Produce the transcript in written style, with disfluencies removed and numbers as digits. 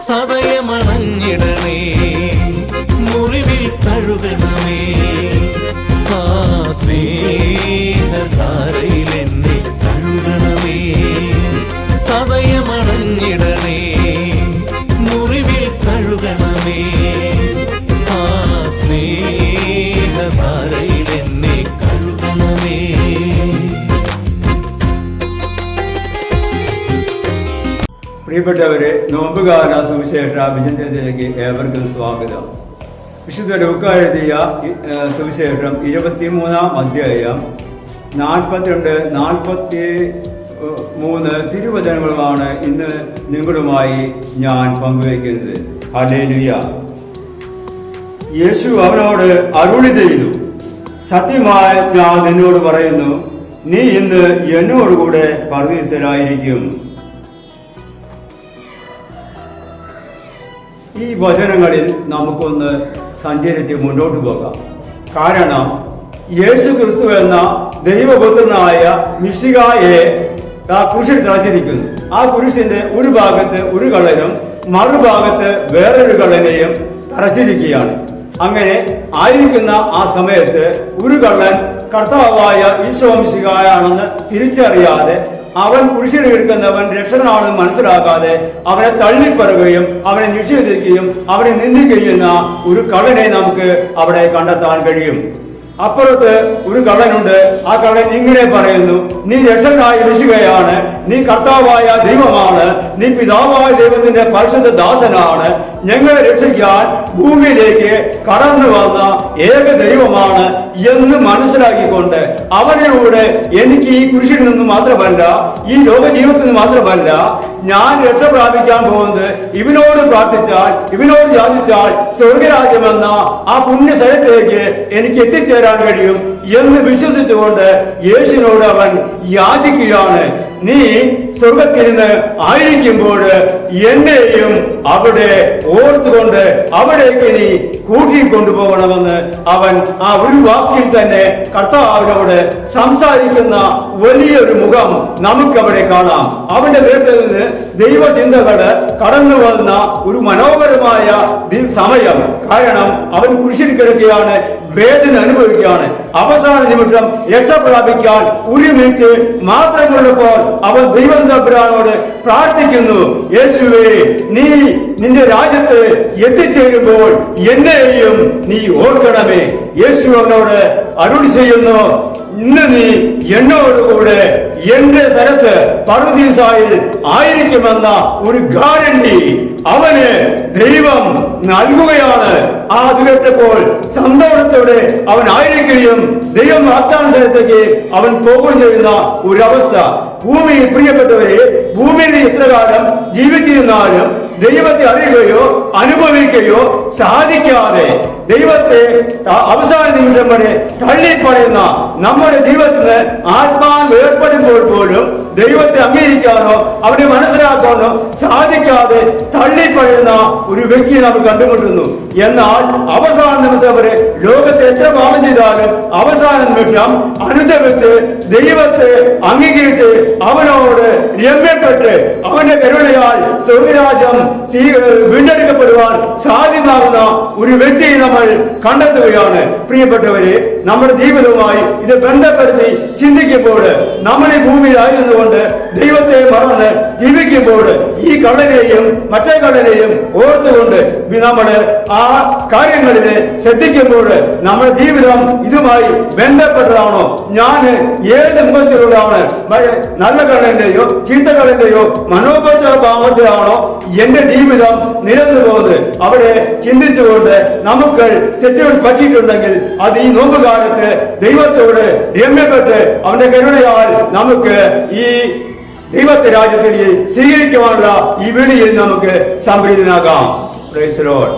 സദയമണഞ്ഞിടണേ, മുറിവിൽ കഴുകണമേ. ആ സ്നേഹധാരയിൽ എന്നെ കഴുകണമേ. സദയമണഞ്ഞിടണേ, മുറിവിൽ കഴുകണമേ. ആ സ്നേഹധാരയിൽ എന്നെ കഴുകണമേ. പ്രിയപ്പെട്ടവരെ, നോമ്പുകാല സുവിശേഷ വിചിന്തനത്തിലേക്ക് ഏവർക്കും സ്വാഗതം. വിശുദ്ധ ലൂക്കാ എഴുതിയ സുവിശേഷം 23-ാം അധ്യായം 42-43 തിരുവചനങ്ങളുമാണ് ഇന്ന് നിങ്ങളുമായി ഞാൻ പങ്കുവയ്ക്കുന്നത്. ഹല്ലേലൂയ. യേശു അവനോട് അരുളി ചെയ്തു, സത്യമായി ഞാൻ നിന്നോട് പറയുന്നു, നീ ഇന്ന് എന്നോടുകൂടെ പർദീസയിലായിരിക്കും. ഈ വചനങ്ങളിൽ നമുക്കൊന്ന് സഞ്ചരിച്ച് മുന്നോട്ട് പോകാം. കാരണം യേശു ക്രിസ്തു എന്ന ദൈവപുത്രനായ മിശിഹായെ ആ കുരിശിൽ തറച്ചിരിക്കുന്നു. ആ കുരിശിന്റെ ഒരു ഭാഗത്ത് ഒരു കള്ളനും മറുഭാഗത്ത് വേറൊരു കള്ളനെയും തറച്ചിരിക്കുകയാണ്. അങ്ങനെ ആയിരിക്കുന്ന ആ സമയത്ത് ഒരു കള്ളൻ കർത്താവായ ഈശോ മിശിഹായാണെന്ന് തിരിച്ചറിയാതെ അവൻ കുരിശിൽ കിടക്കുന്നവൻ രക്ഷകനാണെന്ന് മനസ്സിലാക്കാതെ അവനെ തള്ളിപ്പറയുകയും അവനെ നിഷേധിക്കുകയും അവനെ നിന്ദിക്കുകയും ചെയ്യുന്ന ഒരു കള്ളനെ നമുക്ക് അവിടെ കണ്ടെത്താൻ കഴിയും. അപ്പുറത്ത് ഒരു കള്ളനുണ്ട്. ആ കള്ളൻ ഇങ്ങനെ പറയുന്നു, നീ രക്ഷകനായി മിശിഹായാണ്, നീ കർത്താവായ ദൈവമാണ്, നീ പിതാവായ ദൈവത്തിന്റെ പരിശുദ്ധ ദാസനാണ്, ഞങ്ങളെ രക്ഷിക്കാൻ ഭൂമിയിലേക്ക് കടന്നു വന്ന ഏക ദൈവമാണ് എന്ന് മനസ്സിലാക്കിക്കൊണ്ട് അവനിലൂടെ എനിക്ക് ഈ കുരിശിൽ നിന്ന് മാത്രമല്ല, ഈ ലോക ജീവിതത്തിൽ നിന്ന് മാത്രമല്ല, ഞാൻ രക്ഷ പ്രാപിക്കാൻ പോകുന്നത് ഇവനോട് പ്രാർത്ഥിച്ചാൽ, ഇവനോട് യാചിച്ചാൽ സ്വർഗരാജ്യമെന്ന ആ പുണ്യ സ്ഥലത്തേക്ക് എനിക്ക് എത്തിച്ചേരാൻ കഴിയും എന്ന് വിശ്വസിച്ചുകൊണ്ട് യേശുവിനോട് അവൻ യാചിക്കുകയാണ്. നീ സ്വർഗത്തിരുന്ന് ആയിരിക്കുമ്പോൾ എന്നെയും അവിടെ ഓർത്തുകൊണ്ട് അവിടേക്ക് നീ കൂട്ടിക്കൊണ്ടുപോകണമെന്ന് അവൻ ആ ഒരു വാക്കിൽ തന്നെ കർത്താവിനോട് സംസാരിക്കുന്ന വലിയൊരു മുഖം നമുക്കവിടെ കാണാം. അവന്റെ നേരത്തിൽ നിന്ന് ദൈവചിന്തകള് കടന്നു വന്ന ഒരു മനോഹരമായ സമയം. കാരണം അവൻ കുരിശിൽ കിടക്കുകയാണ്, വേദന അനുഭവിക്കുകയാണ്. അവസാന നിമിഷം രക്ഷ പ്രാപിക്കാൻ ഒരു മിനിറ്റ് മാത്രമുള്ളപ്പോൾ അവൻ ദൈവം തമ്പുരാനോട് പ്രാർത്ഥിക്കുന്നു, യേശുവേ, നീ നിന്റെ രാജ്യത്ത് എത്തിച്ചേരുമ്പോൾ എന്നെയും നീ ഓർക്കണമേ. യേശു അവനോട് അരുളി ചെയ്യുന്നു, ഇന്ന് നീ എന്നോടുകൂടെ എന്റെ സ്ഥലത്ത് പറുദീസായിൽ ആയിരിക്കുമെന്ന ഒരു ഗ്യാരണ്ടി അവന് ദൈവം നൽകുകയാണ്. ആ കേട്ടപ്പോൾ സന്തോഷത്തോടെ അവൻ ആയിരിക്കുകയും ദൈവം വാഗ്ദാന സ്ഥലത്തേക്ക് അവൻ പോകുകയും ചെയ്യുന്ന ഒരവസ്ഥ. ഭൂമിയിൽ പ്രിയപ്പെട്ടവരെ, ഭൂമിയിൽ എത്ര കാലം ജീവിച്ചിരുന്നാലും ദൈവത്തെ അറിയുകയോ അനുഭവിക്കുകയോ സാധിക്കാതെ ദൈവത്തെ അവസാന നിമിഷം വരെ തള്ളിപ്പറയുന്ന നമ്മുടെ ജീവിതത്തിന് ആത്മാവ് ഏർപ്പെടുമ്പോൾ പോലും ദൈവത്തെ അംഗീകരിക്കാനോ അവനെ മനസ്സിലാക്കാനോ സാധിക്കാതെ തള്ളിപ്പറയുന്ന ഒരു വ്യക്തിയെ നാം കണ്ടുമുട്ടുന്നു. എന്നാൽ അവസാന നിമിഷം വരെ ലോകത്തെ എത്ര പാപം ചെയ്താലും അവസാന നിമിഷം അനുദപിച്ച് ദൈവത്തെ അംഗീകരിച്ച് അവനോട് രമ്യപ്പെട്ട് അവന്റെ കരുണയാൽ സ്വർഗരാജ്യം വീണ്ടെടുക്കപ്പെടുവാൻ സാധ്യമാകുന്ന ഒരു വ്യക്തിയെ നമ്മൾ കണ്ടെത്തുകയാണ്. പ്രിയപ്പെട്ടവരെ, നമ്മുടെ ജീവിതവുമായി ഇത് ബന്ധപ്പെടുത്തി ചിന്തിക്കുമ്പോൾ നമ്മൾ ഈ ഭൂമിയിലായിരുന്നുകൊണ്ട് ദൈവത്തെ മറന്ന് ജീവിക്കുമ്പോൾ ഈ കള്ളനെയും മറ്റേ കള്ളനെയും ഓർത്തുകൊണ്ട് നമ്മൾ ആ കാര്യങ്ങളിൽ ശ്രദ്ധിക്കുമ്പോൾ നമ്മുടെ ജീവിതം ഇതുമായി ബന്ധപ്പെട്ടതാണോ, ഞാൻ ഏത് മുഖത്തിലുള്ളതാണ്, നല്ല കള്ളന്റെയോ ചീത്ത കള്ളന്റെയോ മനോഭാവത്തിലാണോ എന്റെ ജീവിതം നിരന്നു പോകുന്നത്? അവിടെ ചിന്തിച്ചുകൊണ്ട് നമുക്ക് തെറ്റുകൾ പറ്റിയിട്ടുണ്ടെങ്കിൽ അത് ഈ നോമ്പുകാലത്ത് ദൈവത്തോട് രമ്യപ്പെട്ട് അവന്റെ കരുണയാൽ നമുക്ക് ഈ ദൈവത്തെ രാജ്യത്തിൽ സ്വീകരിക്കുവാനുള്ള ഈ വിളിയിൽ നമുക്ക് സംപ്രീതനാകാം. Praise the Lord.